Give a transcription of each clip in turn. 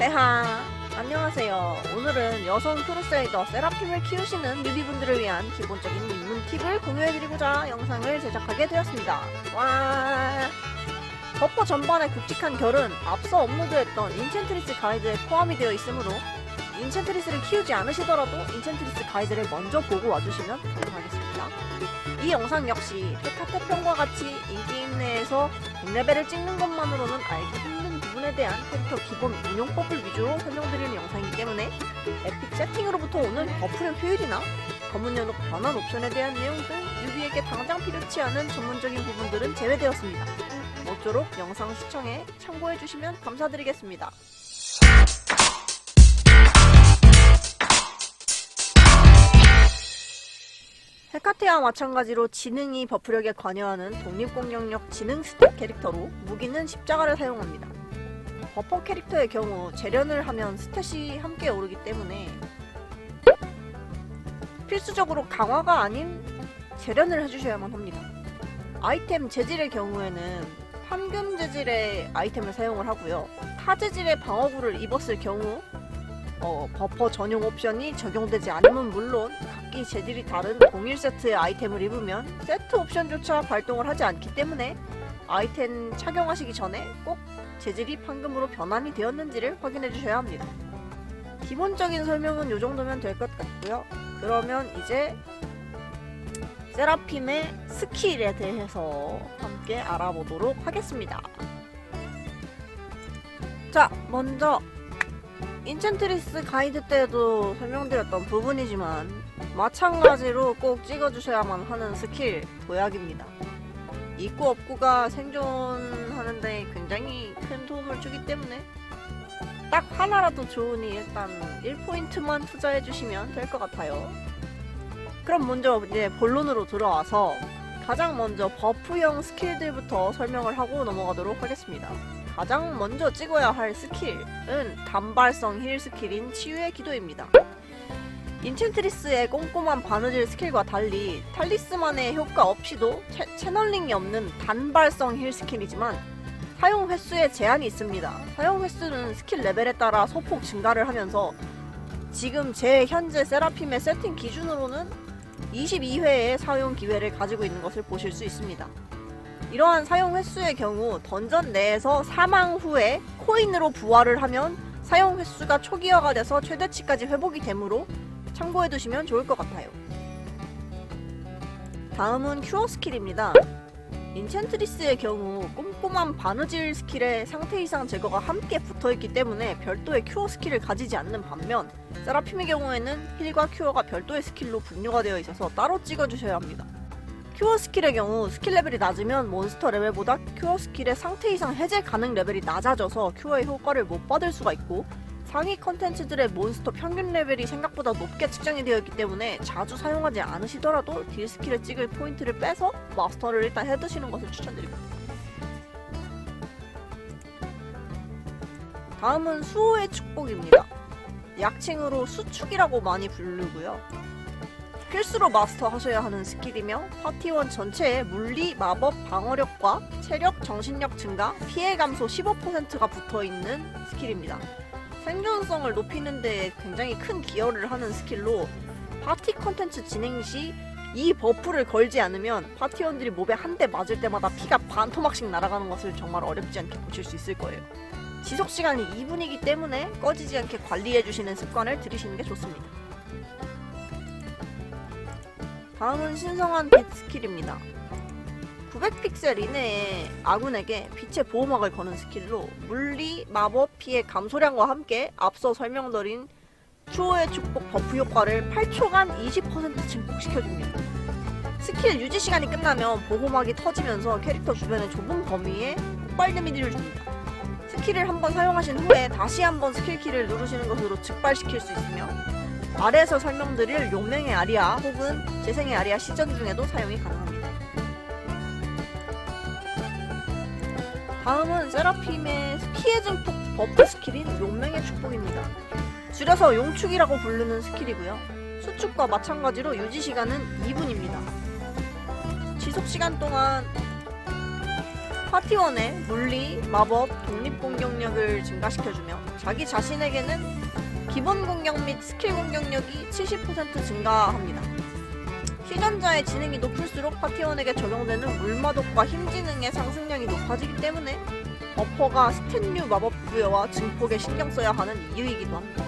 세하 안녕하세요. 오늘은 여성 크루세이더 세라핌을 키우시는 뉴비분들을 위한 기본적인 입문 팁을 공유해드리고자 영상을 제작하게 되었습니다. 와 버퍼 전반의 굵직한 결은 앞서 업로드했던 인챈트리스 가이드에 포함이 되어 있으므로 인챈트리스를 키우지 않으시더라도 인챈트리스 가이드를 먼저 보고 와주시면 감사하겠습니다. 이 영상 역시 페타테평과 같이 인게임 내에서 100레벨을 찍는 것만으로는 알기 힘든 부분에 대한 캐릭터 기본 운용법을 위주로 설명드리는 영상이기 때문에 에픽 세팅으로부터 오는 버프력 효율이나 검은 연옥 변환 옵션에 대한 내용 등 유비에게 당장 필요치 않은 전문적인 부분들은 제외되었습니다. 모쪼록 영상 시청에 참고해주시면 감사드리겠습니다. 헤카테와 마찬가지로 지능이 버프력에 관여하는 독립공격력 지능 스택 캐릭터로 무기는 십자가를 사용합니다. 버퍼 캐릭터의 경우 재련을 하면 스탯이 함께 오르기 때문에 필수적으로 강화가 아닌 재련을 해주셔야만 합니다. 아이템 재질의 경우에는 황금 재질의 아이템을 사용을 하고요. 타 재질의 방어구를 입었을 경우 버퍼 전용 옵션이 적용되지 않으면 물론 각기 재질이 다른 동일 세트의 아이템을 입으면 세트 옵션조차 발동을 하지 않기 때문에 아이템 착용하시기 전에 꼭 재질이 황금으로 변환이 되었는지를 확인해 주셔야 합니다. 기본적인 설명은 이 정도면 될 것 같고요. 그러면 이제 세라핌의 스킬에 대해서 함께 알아보도록 하겠습니다. 자, 먼저 인챈트리스 가이드 때도 설명드렸던 부분이지만 마찬가지로 꼭 찍어주셔야만 하는 스킬 도약입니다. 있고 없고가 생존하는데 굉장히 큰 도움을 주기 때문에 딱 하나라도 좋으니 일단 1포인트만 투자해주시면 될 것 같아요. 그럼 먼저 이제 본론으로 들어와서 가장 먼저 버프형 스킬들부터 설명을 하고 넘어가도록 하겠습니다. 가장 먼저 찍어야 할 스킬은 단발성 힐 스킬인 치유의 기도입니다. 인챈트리스의 꼼꼼한 바느질 스킬과 달리 탈리스만의 효과 없이도 채널링이 없는 단발성 힐 스킬이지만 사용 횟수에 제한이 있습니다. 사용 횟수는 스킬 레벨에 따라 소폭 증가를 하면서 지금 제 현재 세라핌의 세팅 기준으로는 22회의 사용 기회를 가지고 있는 것을 보실 수 있습니다. 이러한 사용 횟수의 경우 던전 내에서 사망 후에 코인으로 부활을 하면 사용 횟수가 초기화가 돼서 최대치까지 회복이 되므로 참고해두시면 좋을 것 같아요. 다음은 큐어 스킬입니다. 인챈트리스의 경우 꼼꼼한 바느질 스킬에 상태 이상 제거가 함께 붙어있기 때문에 별도의 큐어 스킬을 가지지 않는 반면 세라핌의 경우에는 힐과 큐어가 별도의 스킬로 분류가 되어 있어서 따로 찍어주셔야 합니다. 큐어 스킬의 경우 스킬 레벨이 낮으면 몬스터 레벨보다 큐어 스킬의 상태 이상 해제 가능 레벨이 낮아져서 큐어의 효과를 못 받을 수가 있고 상위 컨텐츠들의 몬스터 평균 레벨이 생각보다 높게 측정이 되어 있기 때문에 자주 사용하지 않으시더라도 딜 스킬에 찍을 포인트를 빼서 마스터를 일단 해두시는 것을 추천드립니다. 다음은 수호의 축복입니다. 약칭으로 수축이라고 많이 부르고요. 필수로 마스터하셔야 하는 스킬이며 파티원 전체에 물리, 마법, 방어력과 체력, 정신력 증가, 피해 감소 15%가 붙어있는 스킬입니다. 생존성을 높이는 데 굉장히 큰 기여를 하는 스킬로 파티 컨텐츠 진행 시 이 버프를 걸지 않으면 파티원들이 몸에 한 대 맞을 때마다 피가 반토막씩 날아가는 것을 정말 어렵지 않게 보실 수 있을 거예요. 지속시간이 2분이기 때문에 꺼지지 않게 관리해주시는 습관을 들이시는 게 좋습니다. 다음은 신성한 빛 스킬입니다. 900픽셀 이내에 아군에게 빛의 보호막을 거는 스킬로 물리, 마법, 피해 감소량과 함께 앞서 설명드린 추호의 축복 버프 효과를 8초간 20% 증폭시켜줍니다. 스킬 유지 시간이 끝나면 보호막이 터지면서 캐릭터 주변의 좁은 범위에 폭발 데미지를 줍니다. 스킬을 한번 사용하신 후에 다시 한번 스킬키를 누르시는 것으로 즉발시킬 수 있으며 아래에서 설명드릴 용맹의 아리아 혹은 재생의 아리아 시전 중에도 사용이 가능합니다. 다음은 세라핌의 피해 증폭 버프 스킬인 용맹의 축복입니다. 줄여서 용축이라고 부르는 스킬이고요. 수축과 마찬가지로 유지시간은 2분입니다. 지속시간 동안 파티원의 물리, 마법, 독립 공격력을 증가시켜주며 자기 자신에게는 기본 공격 및 스킬 공격력이 70% 증가합니다. 시전자의 지능이 높을수록 파티원에게 적용되는 물마독과 힘지능의 상승량이 높아지기 때문에 버퍼가 스탯류 마법 부여와 증폭에 신경 써야 하는 이유이기도 합니다.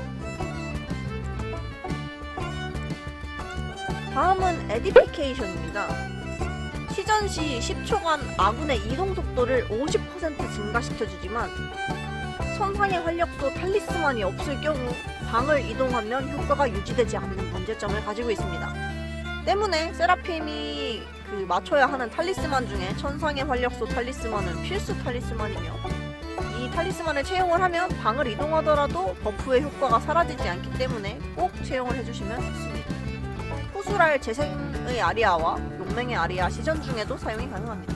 다음은 에디피케이션입니다. 시전 시 10초간 아군의 이동 속도를 50% 증가시켜주지만 천상의 활력소 탈리스만이 없을 경우 방을 이동하면 효과가 유지되지 않는 문제점을 가지고 있습니다. 때문에 세라핌이 맞춰야 하는 탈리스만 중에 천상의 활력소 탈리스만은 필수 탈리스만이며 이 탈리스만을 채용을 하면 방을 이동하더라도 버프의 효과가 사라지지 않기 때문에 꼭 채용을 해주시면 좋습니다. 후술할 재생의 아리아와 용맹의 아리아 시전 중에도 사용이 가능합니다.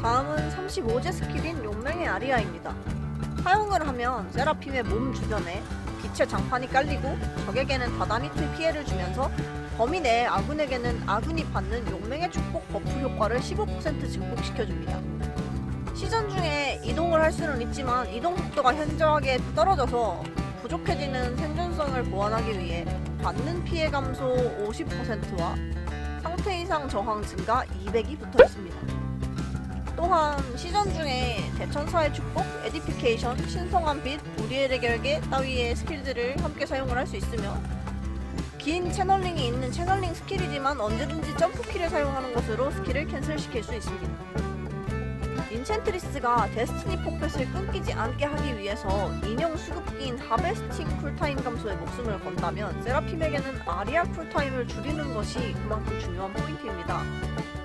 다음은 35제 스킬인 용맹의 아리아입니다. 사용을 하면 세라핌의 몸 주변에 빛의 장판이 깔리고 적에게는 다다미트 피해를 주면서 범위 내에 아군에게는 아군이 받는 용맹의 축복 버프 효과를 15% 증폭시켜줍니다. 시전 중에 이동을 할 수는 있지만 이동 속도가 현저하게 떨어져서 부족해지는 생존성을 보완하기 위해 받는 피해 감소 50%와 상태 이상 저항 증가 200이 붙어있습니다. 또한 시전 중에 대천사의 축복, 에디피케이션, 신성한 빛, 우리엘의 결계 따위의 스킬들을 함께 사용을 할 수 있으며 긴 채널링이 있는 채널링 스킬이지만 언제든지 점프키를 사용하는 것으로 스킬을 캔슬시킬 수 있습니다. 인챈트리스가 데스티니 포켓을 끊기지 않게 하기 위해서 인형 수급기인 하베스팅 쿨타임 감소에 목숨을 건다면 세라핌에게는 아리아 쿨타임을 줄이는 것이 그만큼 중요한 포인트입니다.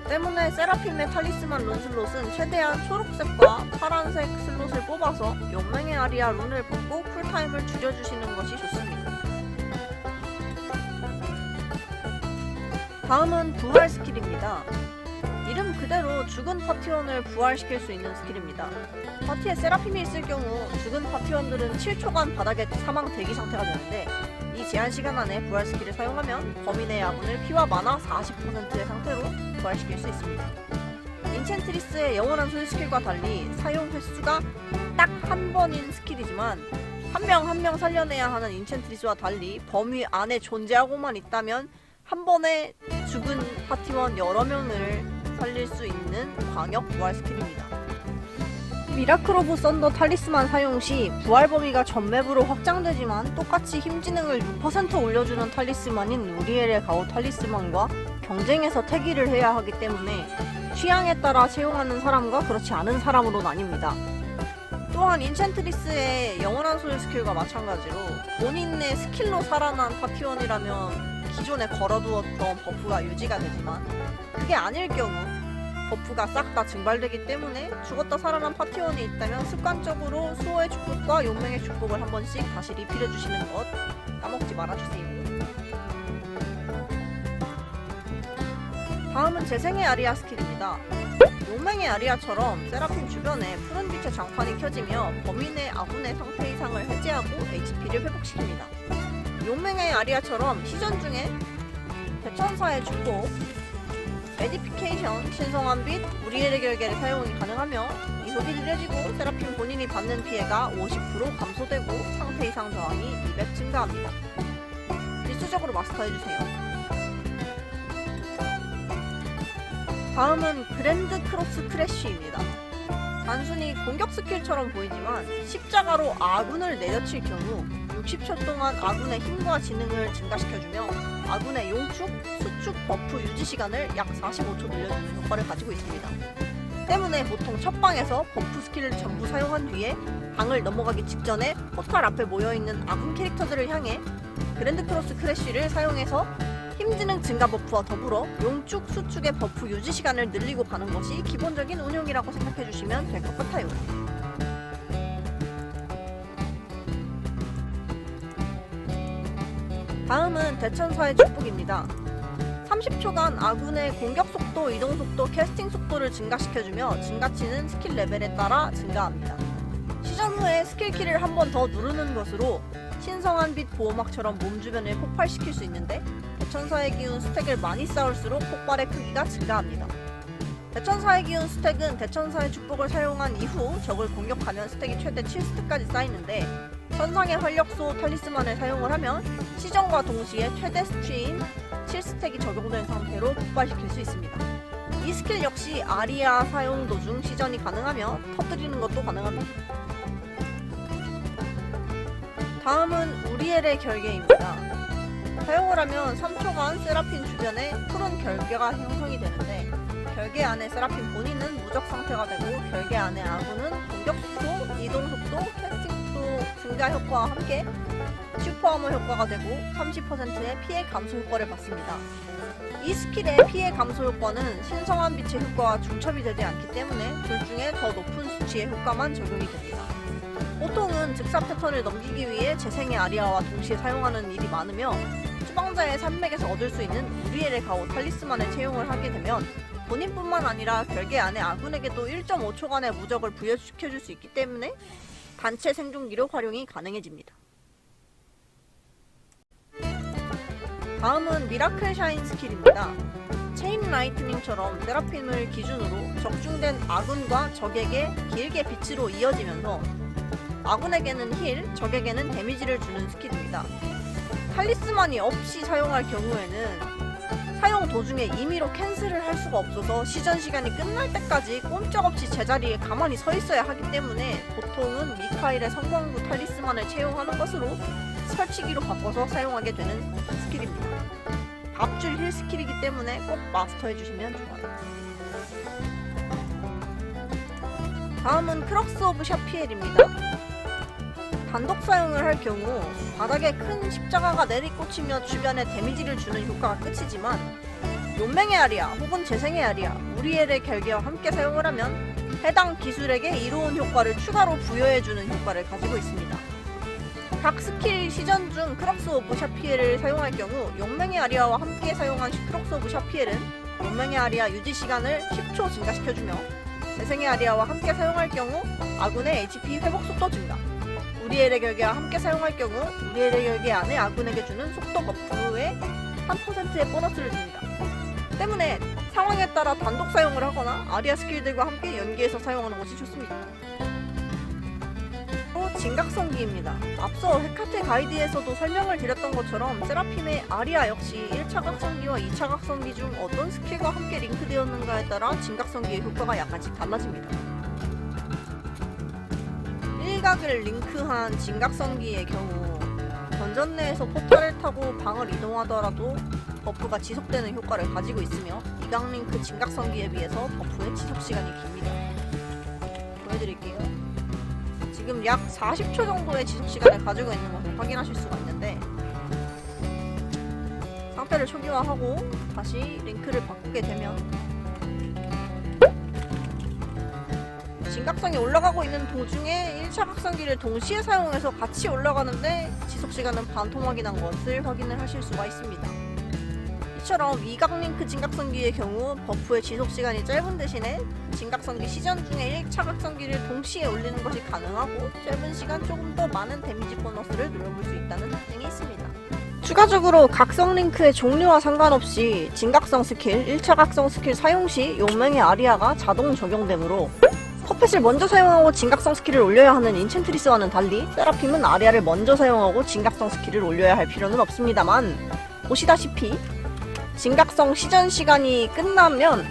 때문에 세라핌의 탈리스만 룬 슬롯은 최대한 초록색과 파란색 슬롯을 뽑아서 용맹의 아리아 룬을 뽑고 쿨타임을 줄여주시는 것이 좋습니다. 다음은 부활 스킬입니다. 이름 그대로 죽은 파티원을 부활시킬 수 있는 스킬입니다. 파티에 세라핌이 있을 경우 죽은 파티원들은 7초간 바닥에 사망 대기 상태가 되는데 이 제한 시간 안에 부활 스킬을 사용하면 범위 내 아군을 피와 마나 40%의 상태로 부활시킬 수 있습니다. 인챈트리스의 영원한 소유 스킬과 달리 사용 횟수가 딱 한 번인 스킬이지만 한 명 한 명 살려내야 하는 인챈트리스와 달리 범위 안에 존재하고만 있다면 한 번에 죽은 파티원 여러 명을 살릴 수 있는 광역 부활 스킬입니다. 미라클 오브 썬더 탈리스만 사용 시 부활 범위가 전맵으로 확장되지만 똑같이 힘지능을 6% 올려주는 탈리스만인 우리엘의 가오 탈리스만과 경쟁해서 태기를 해야 하기 때문에 취향에 따라 채용하는 사람과 그렇지 않은 사람으로 나뉩니다. 또한 인챈트리스의 영원한 소유 스킬과 마찬가지로 본인의 스킬로 살아난 파티원이라면 기존에 걸어두었던 버프가 유지가 되지만 그게 아닐 경우 버프가 싹 다 증발되기 때문에 죽었다 살아난 파티원이 있다면 습관적으로 수호의 축복과 용맹의 축복을 한 번씩 다시 리필해주시는 것 까먹지 말아주세요. 다음은 재생의 아리아 스킬입니다. 용맹의 아리아처럼 세라핌 주변에 푸른 빛의 장판이 켜지며 범위 내 아군의 상태 이상을 해제하고 HP를 회복시킵니다. 용맹의 아리아처럼 시전 중에 대천사의 축복, 에디피케이션, 신성한 빛, 우리엘의 결계를 사용이 가능하며 이 소비를 해지고 세라핌 본인이 받는 피해가 50% 감소되고 상태 이상 저항이 200 증가합니다. 필수적으로 마스터해주세요. 다음은 그랜드 크로스 크래쉬입니다. 단순히 공격 스킬처럼 보이지만 십자가로 아군을 내려칠 경우 60초 동안 아군의 힘과 지능을 증가시켜주며 아군의 용축, 수축 버프 유지 시간을 약 45초 늘려주는 효과를 가지고 있습니다. 때문에 보통 첫 방에서 버프 스킬을 전부 사용한 뒤에 방을 넘어가기 직전에 포탈 앞에 모여있는 아군 캐릭터들을 향해 그랜드 크로스 크래쉬를 사용해서 힘지능 증가 버프와 더불어 용축, 수축의 버프 유지 시간을 늘리고 가는 것이 기본적인 운용이라고 생각해주시면 될 것 같아요. 다음은 대천사의 축복입니다. 30초간 아군의 공격 속도, 이동 속도, 캐스팅 속도를 증가시켜주며 증가치는 스킬 레벨에 따라 증가합니다. 시전 후에 스킬키를 한 번 더 누르는 것으로 신성한 빛 보호막처럼 몸 주변을 폭발시킬 수 있는데 대천사의 기운 스택을 많이 쌓을수록 폭발의 크기가 증가합니다. 대천사의 기운 스택은 대천사의 축복을 사용한 이후 적을 공격하면 스택이 최대 7스택까지 쌓이는데 천상의 활력소 탈리스만을 사용을 하면 시전과 동시에 최대 수치인 7스택이 적용된 상태로 폭발시킬 수 있습니다. 이 스킬 역시 아리아 사용 도중 시전이 가능하며 터뜨리는 것도 가능합니다. 다음은 우리엘의 결계입니다. 사용을 하면 3초간 세라핀 주변에 푸른 결계가 형성이 되는데 결계 안에 세라핀 본인은 무적 상태가 되고 결계 안에 아군은 공격 속도, 이동 속도, 캐스팅 속도 증가 효과와 함께 슈퍼아머 효과가 되고 30%의 피해 감소 효과를 받습니다. 이 스킬의 피해 감소 효과는 신성한 빛의 효과와 중첩이 되지 않기 때문에 둘 중에 더 높은 수치의 효과만 적용이 됩니다. 보통은 즉사 패턴을 넘기기 위해 재생의 아리아와 동시에 사용하는 일이 많으며 추방자의 산맥에서 얻을 수 있는 우리엘의 가오 탈리스만을 채용을 하게 되면 본인뿐만 아니라 결계 안에 아군에게도 1.5초간의 무적을 부여시켜줄 수 있기 때문에 단체 생존기로 활용이 가능해집니다. 다음은 미라클 샤인 스킬입니다. 체인 라이트닝처럼 세라핌을 기준으로 적중된 아군과 적에게 길게 빛으로 이어지면서 아군에게는 힐, 적에게는 데미지를 주는 스킬입니다. 탈리스만이 없이 사용할 경우에는 사용 도중에 임의로 캔슬을 할 수가 없어서 시전 시간이 끝날 때까지 꼼짝없이 제자리에 가만히 서 있어야 하기 때문에 보통은 미카일의 성광구 탈리스만을 채용하는 것으로 설치기로 바꿔서 사용하게 되는 스킬입니다. 밥줄 힐 스킬이기 때문에 꼭 마스터해주시면 좋아요. 다음은 크럭스 오브 샤피엘입니다. 단독 사용을 할 경우 바닥에 큰 십자가가 내리꽂히며 주변에 데미지를 주는 효과가 끝이지만 용맹의 아리아 혹은 재생의 아리아, 우리엘의 결계와 함께 사용을 하면 해당 기술에게 이로운 효과를 추가로 부여해주는 효과를 가지고 있습니다. 각 스킬 시전 중 크럭스 오브 샤피엘을 사용할 경우 용맹의 아리아와 함께 사용한 크럭스 오브 샤피엘은 용맹의 아리아 유지 시간을 10초 증가시켜주며 재생의 아리아와 함께 사용할 경우 아군의 HP 회복 속도 증가, 우리엘의 결계와 함께 사용할 경우 우리엘의 결계 안에 아군에게 주는 속도 버프에 3%의 보너스를 줍니다. 때문에 상황에 따라 단독 사용을 하거나 아리아 스킬들과 함께 연계해서 사용하는 것이 좋습니다. 또 진각성기입니다. 앞서 헤카테 가이드에서도 설명을 드렸던 것처럼 세라핌의 아리아 역시 1차 각성기와 2차 각성기 중 어떤 스킬과 함께 링크되었는가에 따라 진각성기의 효과가 약간씩 달라집니다. 일각을 링크한 진각성기의 경우 던전 내에서 포탈을 타고 방을 이동하더라도 버프가 지속되는 효과를 가지고 있으며 이각 링크 진각성기에 비해서 버프의 지속시간이 깁니다. 보여드릴게요. 지금 약 40초 정도의 지속시간을 가지고 있는 것을 확인하실 수가 있는데 상태를 초기화하고 다시 링크를 바꾸게 되면 진각성이 올라가고 있는 도중에 1차 각성기를 동시에 사용해서 같이 올라가는데 지속시간은 반토막이 난 것을 확인을 하실 수가 있습니다. 이처럼 이각 링크 진각성기의 경우 버프의 지속시간이 짧은 대신에 진각성기 시전 중에 1차 각성기를 동시에 올리는 것이 가능하고 짧은 시간 조금 더 많은 데미지 보너스를 누려볼 수 있다는 특징이 있습니다. 추가적으로 각성 링크의 종류와 상관없이 진각성 스킬, 1차 각성 스킬 사용 시 용맹의 아리아가 자동 적용되므로 퍼펫을 먼저 사용하고 진각성 스킬을 올려야 하는 인챈트리스와는 달리 세라핌은 아리아를 먼저 사용하고 진각성 스킬을 올려야 할 필요는 없습니다만 보시다시피 진각성 시전 시간이 끝나면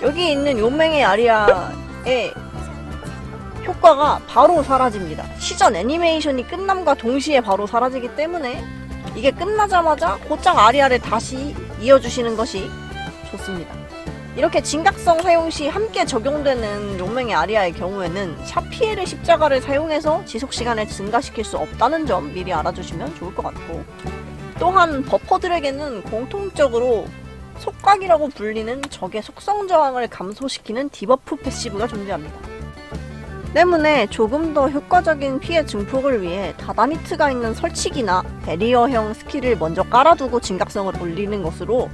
여기 있는 용맹의 아리아의 효과가 바로 사라집니다. 시전 애니메이션이 끝남과 동시에 바로 사라지기 때문에 이게 끝나자마자 곧장 아리아를 다시 이어주시는 것이 좋습니다. 이렇게 진각성 사용 시 함께 적용되는 용맹의 아리아의 경우에는 샤피엘의 십자가를 사용해서 지속시간을 증가시킬 수 없다는 점 미리 알아주시면 좋을 것 같고, 또한 버퍼들에게는 공통적으로 속각이라고 불리는 적의 속성 저항을 감소시키는 디버프 패시브가 존재합니다. 때문에 조금 더 효과적인 피해 증폭을 위해 다다니트가 있는 설치기나 베리어형 스킬을 먼저 깔아두고 진각성을 올리는 것으로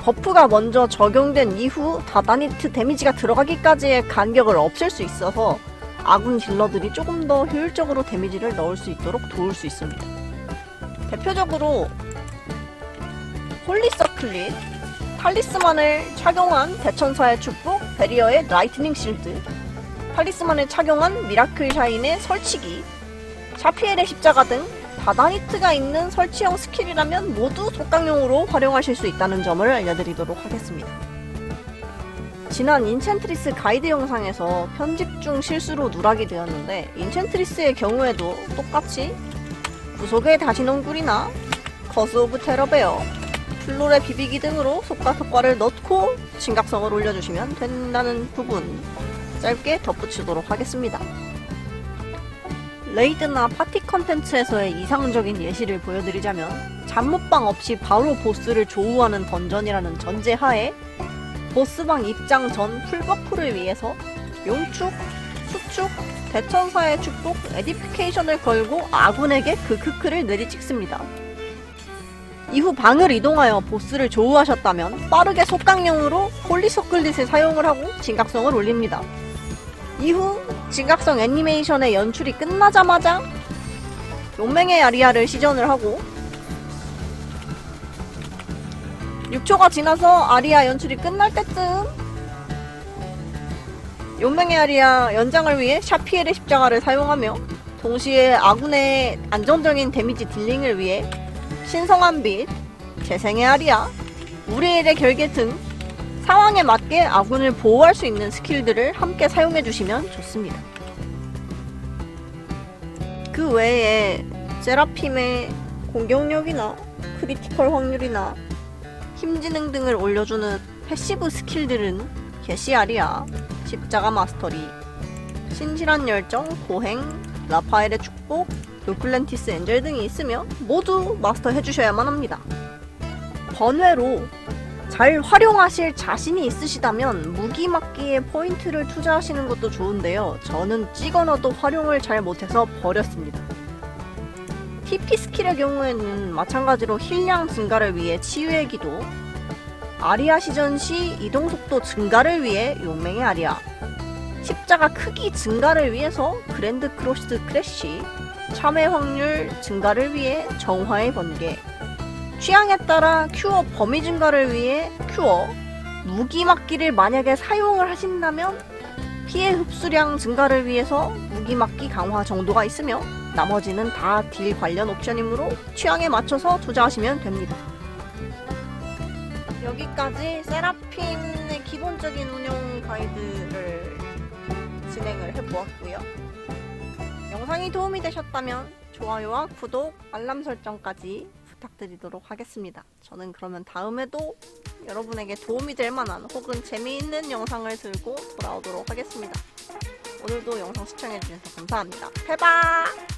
버프가 먼저 적용된 이후 다다니트 데미지가 들어가기까지의 간격을 없앨 수 있어서 아군 딜러들이 조금 더 효율적으로 데미지를 넣을 수 있도록 도울 수 있습니다. 대표적으로 홀리서클릿, 탈리스만을 착용한 대천사의 축복, 베리어의 라이트닝 실드, 탈리스만을 착용한 미라클 샤인의 설치기, 샤피엘의 십자가 등 다다니트가 있는 설치형 스킬이라면 모두 속강용으로 활용하실 수 있다는 점을 알려드리도록 하겠습니다. 지난 인챈트리스 가이드 영상에서 편집 중 실수로 누락이 되었는데, 인챈트리스의 경우에도 똑같이 구속의 다시농굴이나 거스 오브 테러베어, 플로레 비비기 등으로 속과 효과를 넣고 진각성을 올려주시면 된다는 부분 짧게 덧붙이도록 하겠습니다. 레이드나 파티 컨텐츠에서의 이상적인 예시를 보여드리자면, 잠못방 없이 바로 보스를 조우하는 던전이라는 전제하에 보스방 입장 전 풀버프를 위해서 용축, 수축, 대천사의 축복, 에디피케이션을 걸고 아군에게 그 크크를 내리찍습니다. 이후 방을 이동하여 보스를 조우하셨다면 빠르게 속강용으로 홀리서클릿을 사용을 하고 진각성을 올립니다. 이후 진각성 애니메이션의 연출이 끝나자마자 용맹의 아리아를 시전을 하고 6초가 지나서 아리아 연출이 끝날 때쯤 용맹의 아리아 연장을 위해 샤피엘의 십자가를 사용하며 동시에 아군의 안정적인 데미지 딜링을 위해 신성한 빛, 재생의 아리아, 우리엘의 결계 등 상황에 맞게 아군을 보호할 수 있는 스킬들을 함께 사용해주시면 좋습니다. 그 외에 세라핌의 공격력이나 크리티컬 확률이나 힘지능 등을 올려주는 패시브 스킬들은 개시 아리아, 십자가 마스터리, 신실한 열정, 고행, 라파엘의 축복, 루플렌티스 엔젤 등이 있으며 모두 마스터 해주셔야만 합니다. 번외로 잘 활용하실 자신이 있으시다면 무기 막기에 포인트를 투자하시는 것도 좋은데요. 저는 찍어 넣어도 활용을 잘 못해서 버렸습니다. TP 스킬의 경우에는 마찬가지로 힐량 증가를 위해 치유의 기도, 아리아 시전 시 이동속도 증가를 위해 용맹의 아리아, 십자가 크기 증가를 위해서 그랜드 크로스 크래쉬, 참회 확률 증가를 위해 정화의 번개, 취향에 따라 큐어 범위 증가를 위해 큐어, 무기 막기를 만약에 사용을 하신다면 피해 흡수량 증가를 위해서 무기 막기 강화 정도가 있으며 나머지는 다 딜 관련 옵션이므로 취향에 맞춰서 투자하시면 됩니다. 여기까지 세라핌의 기본적인 운영 가이드를 진행을 해보았고요. 영상이 도움이 되셨다면 좋아요와 구독, 알람 설정까지 부탁드리도록 하겠습니다. 저는 그러면 다음에도 여러분에게 도움이 될 만한 혹은 재미있는 영상을 들고 돌아오도록 하겠습니다. 오늘도 영상 시청해주셔서 감사합니다. 해바!